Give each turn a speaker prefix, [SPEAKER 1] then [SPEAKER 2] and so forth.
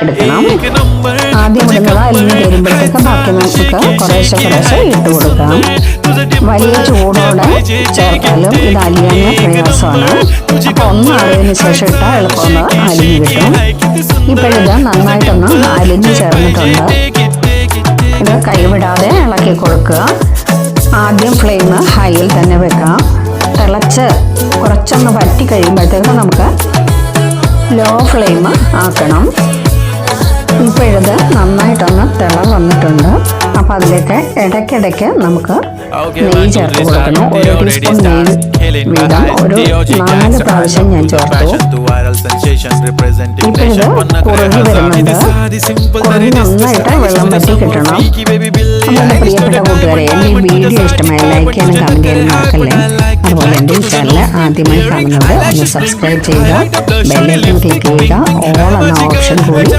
[SPEAKER 1] എടുക്കണം. ആദ്യം ഇടുന്നത് അലിഞ്ഞ് വരുമ്പോഴത്തേക്ക് ബാക്കി നമുക്ക് കുറേശ്ശെ ഇട്ട് കൊടുക്കാം. വലിയ ചൂടോടെ ചേർത്താലും ഇത് അലിയാൻ പ്രയാസമാണ്. അപ്പോൾ ഒന്ന് ആറിയതിന് ശേഷം ഇട്ടാൽ എളുപ്പമൊന്ന് അലിഞ്ഞ് കിട്ടും. ഇപ്പോഴിത് നന്നായിട്ടൊന്ന് അലിഞ്ഞ് ചേർന്നിട്ടുണ്ട്. ഇത് കൈവിടാതെ ഇളക്കി കൊടുക്കുക. ആദ്യം ഫ്ലെയിം ഹൈയിൽ തന്നെ വെക്കാം. തിളച്ച് കുറച്ചൊന്ന് വറ്റി കഴിയുമ്പോഴത്തേക്ക് നമുക്ക് ലോ ഫ്ലെയിം ആക്കണം. ഇപ്പോഴിത് നന്നായിട്ടൊന്ന് തിള വന്നിട്ടുണ്ട്. അപ്പോൾ അതിലേക്ക് ഇടയ്ക്കിടയ്ക്ക് നമുക്ക് നെയ്യ് ചേർത്ത് കൊടുക്കണം. 1 ടീസ്പൂൺ നെയ്യ് വീതം ഒരു 4 പ്രാവശ്യം ഞാൻ ചേർത്തു. ഇപ്പോഴിത് കുറുകി വരുന്നുണ്ട്. കുറുകി നന്നായിട്ട് വെള്ളം വറ്റി കിട്ടണം. അപ്പോൾ എൻ്റെ പ്രിയപ്പെട്ട കൂട്ടുകാരെ, എൻ്റെ ഈ വീഡിയോ ഇഷ്ടമായ ലൈക്ക് ചെയ്യാനും കമൻറ്റ് ചെയ്യാനും മറക്കല്ലേ. അതുപോലെ എൻ്റെ ഈ ചാനൽ ആദ്യമായി കാണുന്നത് ഒന്ന് സബ്സ്ക്രൈബ് ചെയ്യുക, ബെല്ലൈക്കൺ ക്ലിക്ക് ചെയ്യുക, ഓൾ എന്ന ഓപ്ഷൻ കൂടി